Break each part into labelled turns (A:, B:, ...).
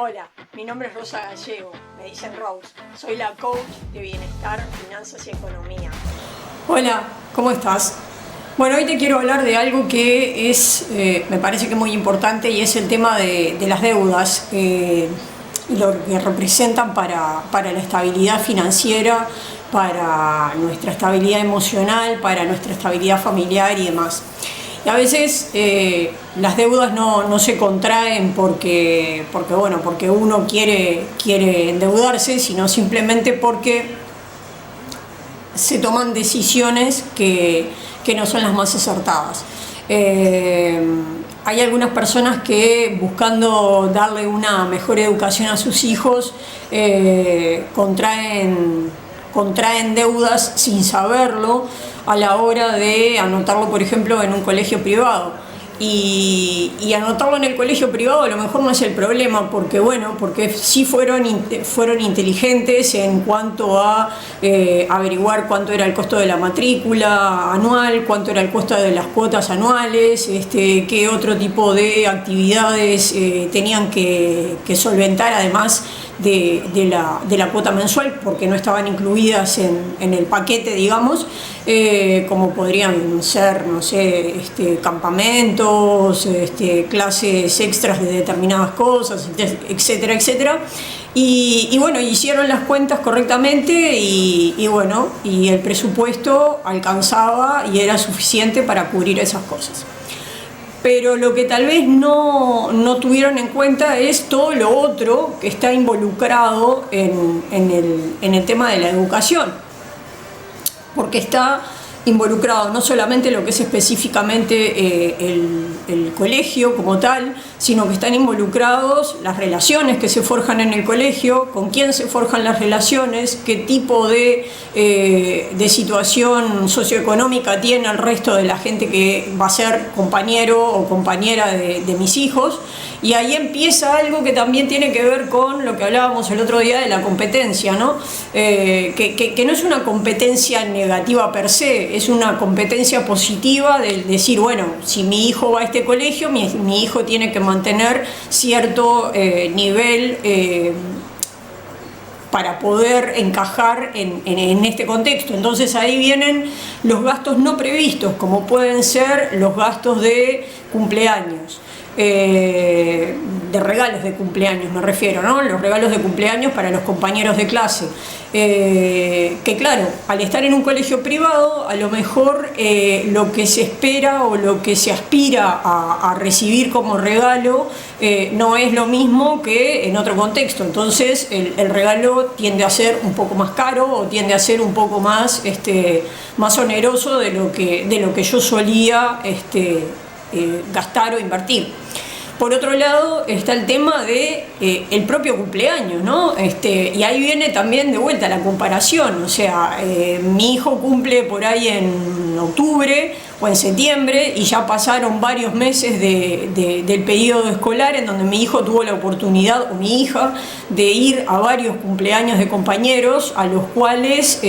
A: Hola, mi nombre es Rosa Gallego, me dicen Rose. Soy la coach de bienestar, finanzas y economía.
B: Hola, ¿cómo estás? Bueno, hoy te quiero hablar de algo que es, me parece que muy importante, y es el tema de las deudas y lo que representan para la estabilidad financiera, para nuestra estabilidad emocional, para nuestra estabilidad familiar y demás. Y a veces las deudas no se contraen porque uno quiere endeudarse, sino simplemente porque se toman decisiones que no son las más acertadas. Hay algunas personas que, buscando darle una mejor educación a sus hijos, contraen deudas sin saberlo a la hora de anotarlo, por ejemplo, en un colegio privado. Y anotarlo en el colegio privado a lo mejor no es el problema, porque sí fueron inteligentes en cuanto a averiguar cuánto era el costo de la matrícula anual, cuánto era el costo de las cuotas anuales, qué otro tipo de actividades tenían que solventar, además de la cuota mensual, porque no estaban incluidas en el paquete, digamos, como podrían ser, no sé, campamentos, clases extras de determinadas cosas, etcétera, etcétera. Y bueno, hicieron las cuentas correctamente y el presupuesto alcanzaba y era suficiente para cubrir esas cosas. Pero lo que tal vez no tuvieron en cuenta es todo lo otro que está involucrado en el tema de la educación, porque está involucrado no solamente lo que es específicamente el colegio como tal, sino que están involucrados las relaciones que se forjan en el colegio, con quién se forjan las relaciones, qué tipo de situación socioeconómica tiene el resto de la gente que va a ser compañero o compañera de mis hijos. Y ahí empieza algo que también tiene que ver con lo que hablábamos el otro día de la competencia, ¿no? Que no es una competencia negativa per se, es una competencia positiva de decir, bueno, si mi hijo va a este colegio, mi hijo tiene que mantener cierto nivel para poder encajar en este contexto. Entonces ahí vienen los gastos no previstos, como pueden ser los gastos de cumpleaños. De regalos de cumpleaños me refiero, ¿no? Los regalos de cumpleaños para los compañeros de clase, que claro, al estar en un colegio privado, a lo mejor lo que se espera o lo que se aspira a recibir como regalo no es lo mismo que en otro contexto. Entonces el regalo tiende a ser un poco más caro o tiende a ser un poco más oneroso de lo que yo solía gastar o invertir. Por otro lado está el tema de el propio cumpleaños, ¿no? Y ahí viene también de vuelta la comparación. O sea, mi hijo cumple por ahí en octubre o en septiembre y ya pasaron varios meses del periodo escolar en donde mi hijo tuvo la oportunidad, o mi hija, de ir a varios cumpleaños de compañeros a los cuales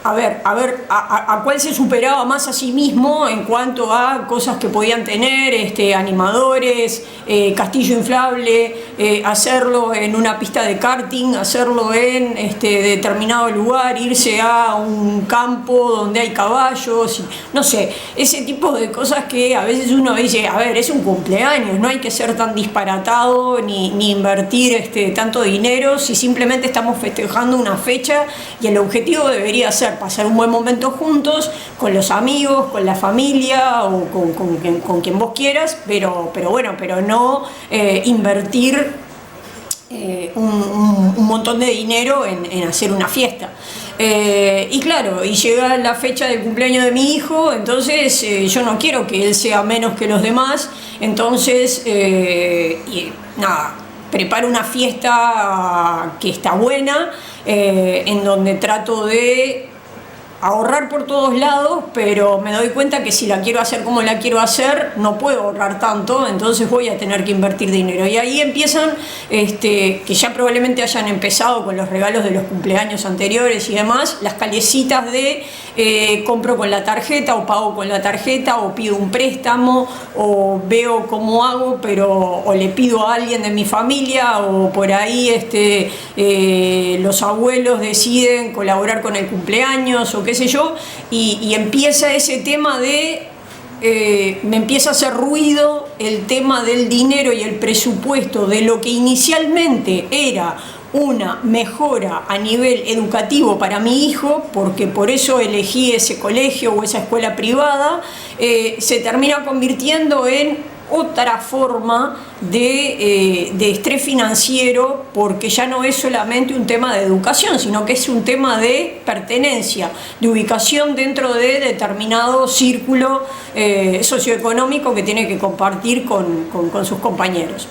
B: a cuál se superaba más a sí mismo en cuanto a cosas que podían tener, animadores, castillo inflable, hacerlo en una pista de karting, hacerlo en determinado lugar, irse a un campo donde hay caballos, no sé, ese tipo de cosas que a veces uno dice, a ver, es un cumpleaños, no hay que ser tan disparatado ni invertir tanto dinero si simplemente estamos festejando una fecha y el objetivo debería ser pasar un buen momento juntos, con los amigos, con la familia o con quien vos quieras, pero no invertir un montón de dinero en hacer una fiesta. Y claro, y llega la fecha del cumpleaños de mi hijo, entonces yo no quiero que él sea menos que los demás, entonces preparo una fiesta que está buena, en donde trato de ahorrar por todos lados, pero me doy cuenta que si la quiero hacer como la quiero hacer, no puedo ahorrar tanto, entonces voy a tener que invertir dinero. Y ahí empiezan, que ya probablemente hayan empezado con los regalos de los cumpleaños anteriores y demás, las calecitas de compro con la tarjeta o pago con la tarjeta o pido un préstamo o veo cómo hago, o le pido a alguien de mi familia o por ahí los abuelos deciden colaborar con el cumpleaños o qué sé yo, y empieza ese tema de me empieza a hacer ruido el tema del dinero y el presupuesto de lo que inicialmente era una mejora a nivel educativo para mi hijo, porque por eso elegí ese colegio o esa escuela privada, se termina convirtiendo en otra forma de estrés financiero, porque ya no es solamente un tema de educación, sino que es un tema de pertenencia, de ubicación dentro de determinado círculo socioeconómico que tiene que compartir con sus compañeros.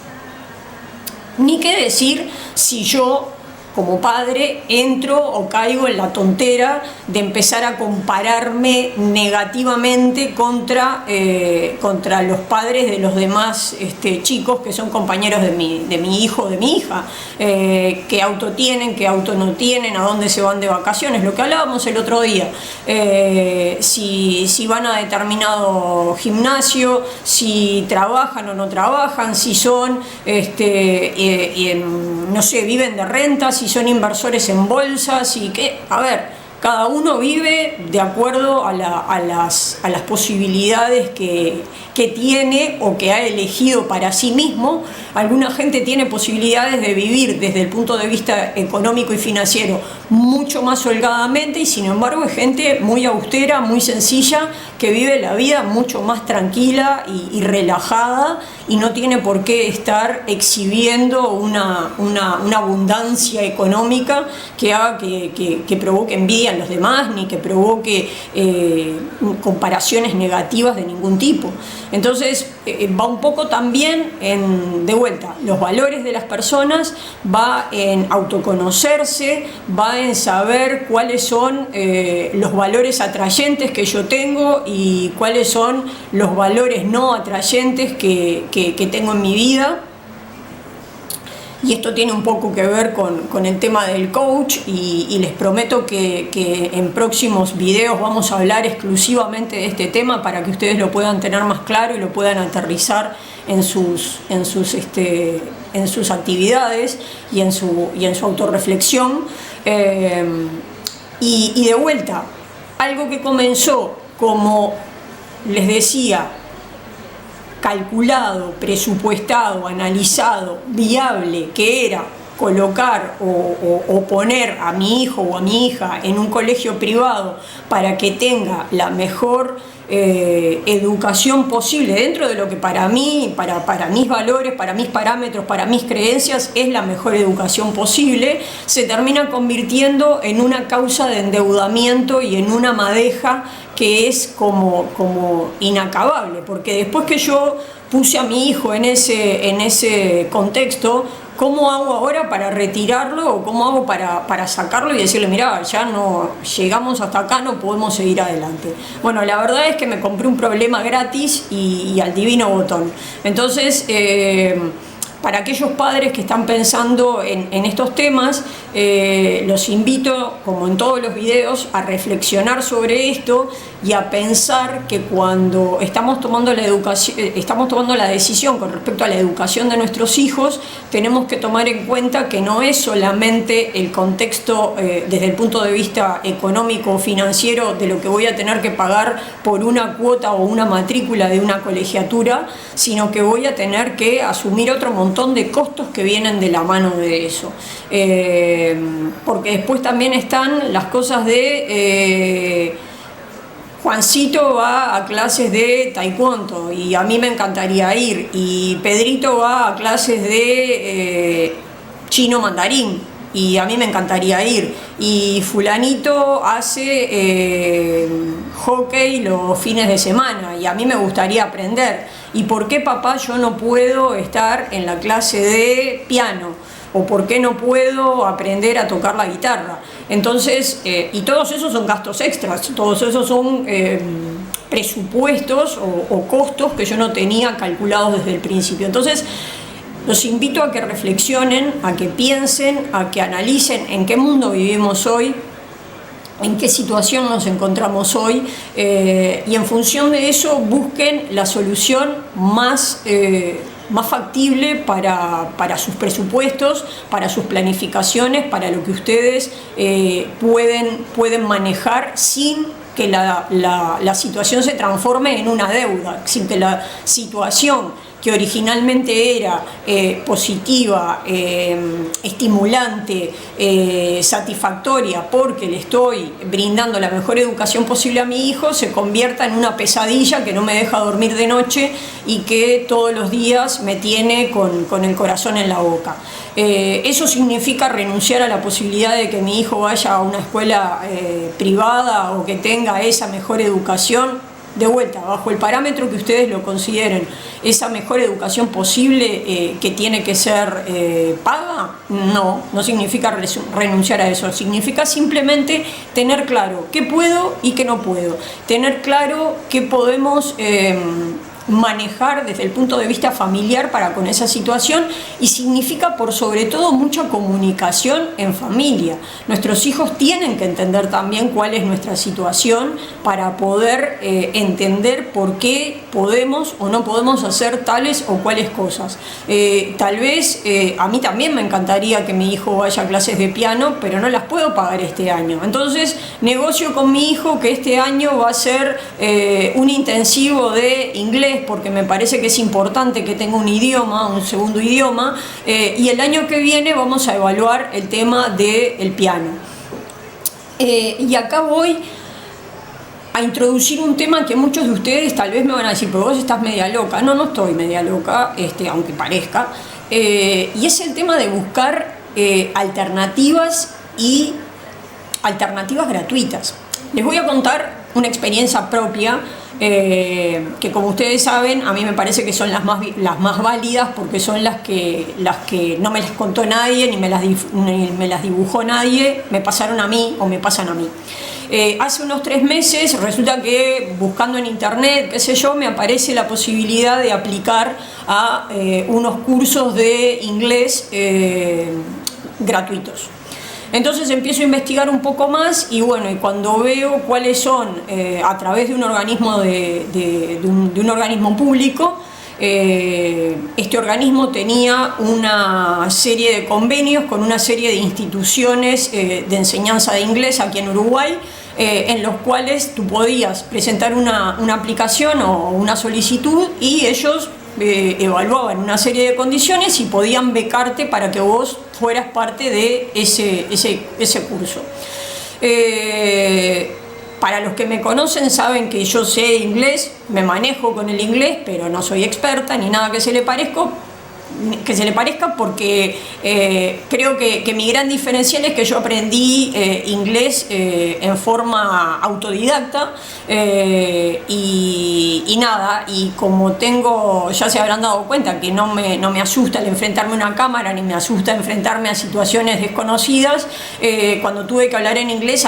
B: Ni qué decir si yo, como padre, entro o caigo en la tontera de empezar a compararme negativamente contra los padres de los demás chicos que son compañeros de mi hijo o de mi hija, qué auto tienen, qué auto no tienen, a dónde se van de vacaciones, lo que hablábamos el otro día, si van a determinado gimnasio, si trabajan o no trabajan, si son, no sé, viven de rentas, si son inversores en bolsas y que, a ver, cada uno vive de acuerdo a las posibilidades que tiene o que ha elegido para sí mismo. Alguna gente tiene posibilidades de vivir desde el punto de vista económico y financiero mucho más holgadamente, y sin embargo es gente muy austera, muy sencilla, que vive la vida mucho más tranquila y relajada, y no tiene por qué estar exhibiendo una abundancia económica que haga que provoque envidia en los demás, ni que provoque comparaciones negativas de ningún tipo. Entonces va un poco también de vuelta, los valores de las personas, va en autoconocerse, va en saber cuáles son los valores atrayentes que yo tengo y cuáles son los valores no atrayentes que tengo en mi vida. Y esto tiene un poco que ver con el tema del coach, y les prometo que en próximos videos vamos a hablar exclusivamente de este tema para que ustedes lo puedan tener más claro y lo puedan aterrizar en sus actividades y en su autorreflexión. Y de vuelta, algo que comenzó, como les decía, calculado, presupuestado, analizado, viable, que era colocar o poner a mi hijo o a mi hija en un colegio privado para que tenga la mejor educación posible dentro de lo que para mí, para mis valores, para mis parámetros, para mis creencias es la mejor educación posible, se termina convirtiendo en una causa de endeudamiento y en una madeja que es como inacabable, porque después que yo puse a mi hijo en ese contexto, ¿cómo hago ahora para retirarlo o cómo hago para sacarlo y decirle, mirá, ya no llegamos hasta acá, no podemos seguir adelante? Bueno, la verdad es que me compré un problema gratis y al divino botón. Entonces, para aquellos padres que están pensando en estos temas, los invito, como en todos los videos, a reflexionar sobre esto y a pensar que cuando estamos tomando la decisión con respecto a la educación de nuestros hijos, tenemos que tomar en cuenta que no es solamente el contexto desde el punto de vista económico o financiero de lo que voy a tener que pagar por una cuota o una matrícula de una colegiatura, sino que voy a tener que asumir otro montón de costos que vienen de la mano de eso. Porque después también están las cosas de Juancito va a clases de taekwondo y a mí me encantaría ir, y Pedrito va a clases de chino mandarín y a mí me encantaría ir, y fulanito hace hockey los fines de semana y a mí me gustaría aprender. ¿Y por qué, papá, yo no puedo estar en la clase de piano? o por qué no puedo aprender a tocar la guitarra. Entonces, y todos esos son gastos extras, todos esos son presupuestos o costos que yo no tenía calculados desde el principio. Entonces, los invito a que reflexionen, a que piensen, a que analicen en qué mundo vivimos hoy, en qué situación nos encontramos hoy, y en función de eso busquen la solución más factible para sus presupuestos, para sus planificaciones, para lo que ustedes pueden manejar sin que la situación se transforme en una deuda, sin que la situación que originalmente era positiva, estimulante, satisfactoria, porque le estoy brindando la mejor educación posible a mi hijo, se convierta en una pesadilla que no me deja dormir de noche y que todos los días me tiene con el corazón en la boca. Eso significa renunciar a la posibilidad de que mi hijo vaya a una escuela privada o que tenga esa mejor educación. De vuelta, bajo el parámetro que ustedes lo consideren, esa mejor educación posible que tiene que ser paga, no significa renunciar a eso, significa simplemente tener claro qué puedo y qué no puedo, tener claro qué podemos manejar desde el punto de vista familiar para con esa situación, y significa por sobre todo mucha comunicación en familia. Nuestros hijos tienen que entender también cuál es nuestra situación para poder entender por qué podemos o no podemos hacer tales o cuales cosas. Tal vez a mí también me encantaría que mi hijo vaya a clases de piano, pero no las puedo pagar este año. Entonces negocio con mi hijo que este año va a ser un intensivo de inglés, porque me parece que es importante que tenga un idioma, un segundo idioma, y el año que viene vamos a evaluar el tema del piano. Y acá voy a introducir un tema que muchos de ustedes tal vez me van a decir, pero vos estás media loca. No estoy media loca, aunque parezca, y es el tema de buscar alternativas y alternativas gratuitas. Les voy a contar una experiencia propia que, como ustedes saben, a mí me parece que son las más válidas, porque son las que no me las contó nadie, ni me las dibujó nadie, me pasaron a mí o me pasan a mí. Hace unos 3 meses resulta que buscando en internet, qué sé yo, me aparece la posibilidad de aplicar a unos cursos de inglés gratuitos. Entonces empiezo a investigar un poco más y bueno, y cuando veo cuáles son, a través de un organismo, de un organismo público, este organismo tenía una serie de convenios con una serie de instituciones de enseñanza de inglés aquí en Uruguay, en los cuales tú podías presentar una aplicación o una solicitud y ellos evaluaban una serie de condiciones y podían becarte para que vos fueras parte de ese curso. Para los que me conocen saben que yo sé inglés, me manejo con el inglés, pero no soy experta ni nada que se le parezca, porque creo que mi gran diferencial es que yo aprendí inglés en forma autodidacta, y nada, y como ya se habrán dado cuenta que no me asusta el enfrentarme a una cámara, ni me asusta enfrentarme a situaciones desconocidas, cuando tuve que hablar en inglés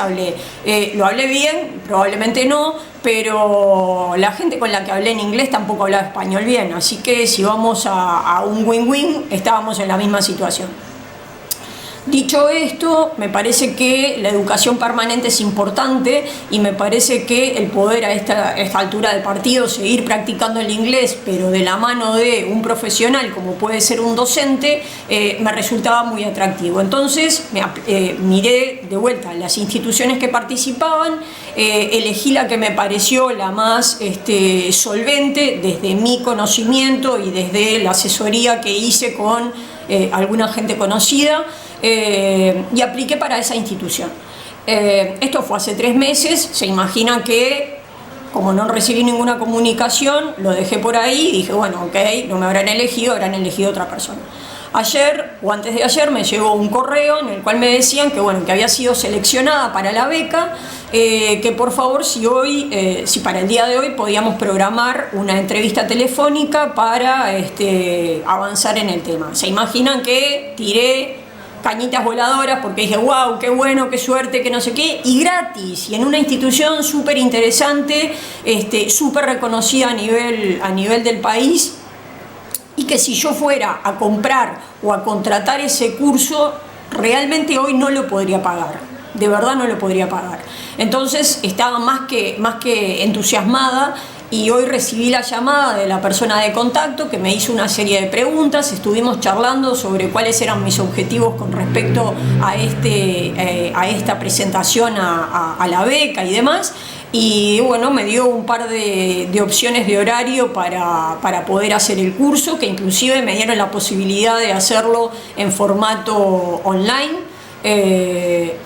B: lo hablé bien, probablemente no, pero la gente con la que hablé en inglés tampoco hablaba español bien, así que si vamos a un win-win, estábamos en la misma situación. Dicho esto, me parece que la educación permanente es importante y me parece que el poder a esta altura del partido seguir practicando el inglés, pero de la mano de un profesional como puede ser un docente, me resultaba muy atractivo. Entonces miré de vuelta las instituciones que participaban, elegí la que me pareció la más solvente desde mi conocimiento y desde la asesoría que hice con alguna gente conocida, y apliqué para esa institución. Esto fue hace 3 meses, se imaginan que como no recibí ninguna comunicación, lo dejé por ahí y dije, bueno, ok, no me habrán elegido otra persona. Ayer o antes de ayer me llegó un correo en el cual me decían que, bueno, que había sido seleccionada para la beca, que por favor si para el día de hoy podíamos programar una entrevista telefónica para avanzar en el tema. Se imaginan que tiré cañitas voladoras porque dije, wow, qué bueno, qué suerte, que no sé qué, y gratis, y en una institución súper interesante, súper reconocida a nivel del país, y que si yo fuera a comprar o a contratar ese curso, realmente hoy no lo podría pagar, de verdad no lo podría pagar. Entonces estaba más que entusiasmada, y hoy recibí la llamada de la persona de contacto que me hizo una serie de preguntas, estuvimos charlando sobre cuáles eran mis objetivos con respecto a esta presentación a la beca y demás, y bueno, me dio un par de opciones de horario para poder hacer el curso, que inclusive me dieron la posibilidad de hacerlo en formato online.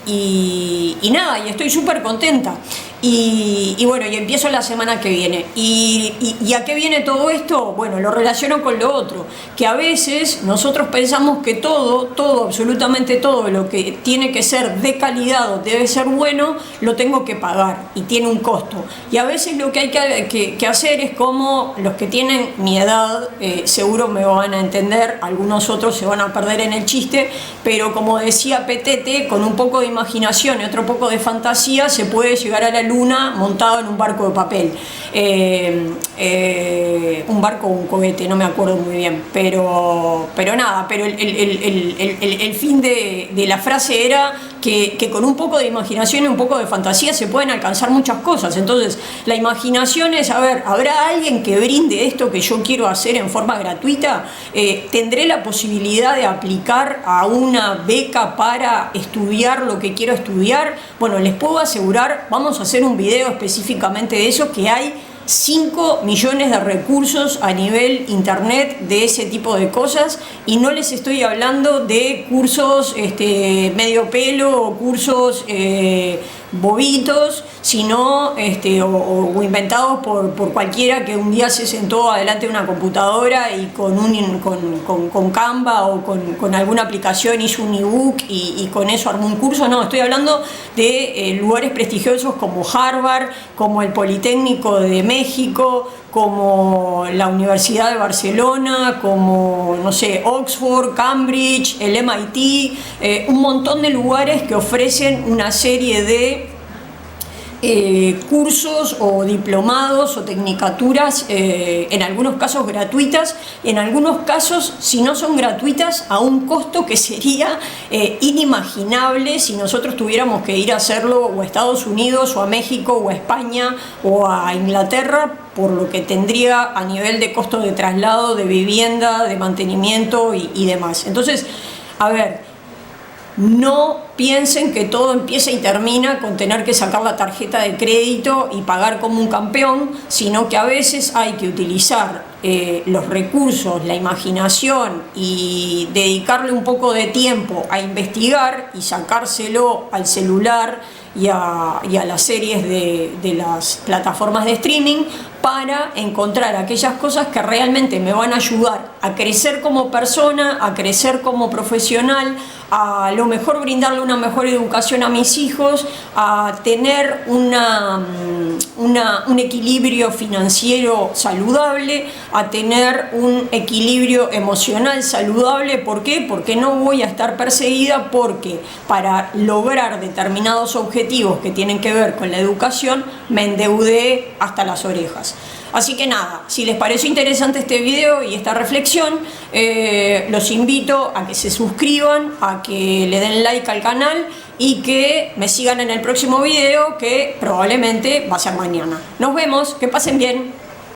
B: Y nada, y estoy súper contenta. Y bueno, y empiezo la semana que viene. ¿Y a qué viene todo esto? Bueno, lo relaciono con lo otro, que a veces nosotros pensamos que todo, absolutamente todo lo que tiene que ser de calidad o debe ser bueno, lo tengo que pagar y tiene un costo. Y a veces lo que hay que hacer es, como los que tienen mi edad, seguro me van a entender, algunos otros se van a perder en el chiste, pero como decía Petete, con un poco de imaginación y otro poco de fantasía se puede llegar a la luna montado en un barco de papel, un barco o un cohete, no me acuerdo muy bien, pero nada, pero el fin de la frase era que con un poco de imaginación y un poco de fantasía se pueden alcanzar muchas cosas. Entonces la imaginación es, a ver, ¿habrá alguien que brinde esto que yo quiero hacer en forma gratuita? ¿Tendré la posibilidad de aplicar a una beca para estudiar lo que quiero estudiar? Bueno, les puedo asegurar, vamos a hacer un video específicamente de eso, que hay 5 millones de recursos a nivel internet de ese tipo de cosas, y no les estoy hablando de cursos medio pelo o cursos bobitos, sino o inventados por cualquiera que un día se sentó adelante de una computadora y con Canva o con alguna aplicación hizo un ebook y con eso armó un curso. No, estoy hablando de lugares prestigiosos como Harvard, como el Politécnico de México, como la Universidad de Barcelona, como, no sé, Oxford, Cambridge, el MIT, un montón de lugares que ofrecen una serie de cursos o diplomados o tecnicaturas, en algunos casos gratuitas, y en algunos casos, si no son gratuitas, a un costo que sería inimaginable si nosotros tuviéramos que ir a hacerlo o a Estados Unidos o a México o a España o a Inglaterra, por lo que tendría a nivel de costo de traslado, de vivienda, de mantenimiento y demás. Entonces, a ver, no piensen que todo empieza y termina con tener que sacar la tarjeta de crédito y pagar como un campeón, sino que a veces hay que utilizar los recursos, la imaginación, y dedicarle un poco de tiempo a investigar y sacárselo al celular y a las series de las plataformas de streaming, para encontrar aquellas cosas que realmente me van a ayudar a crecer como persona, a crecer como profesional, a lo mejor brindarle una mejor educación a mis hijos, a tener un equilibrio financiero saludable, a tener un equilibrio emocional saludable. ¿Por qué? Porque no voy a estar perseguida porque para lograr determinados objetivos que tienen que ver con la educación me endeudé hasta las orejas. Así que nada, si les pareció interesante este video y esta reflexión, los invito a que se suscriban, a que le den like al canal y que me sigan en el próximo video, que probablemente va a ser mañana. Nos vemos, que pasen bien.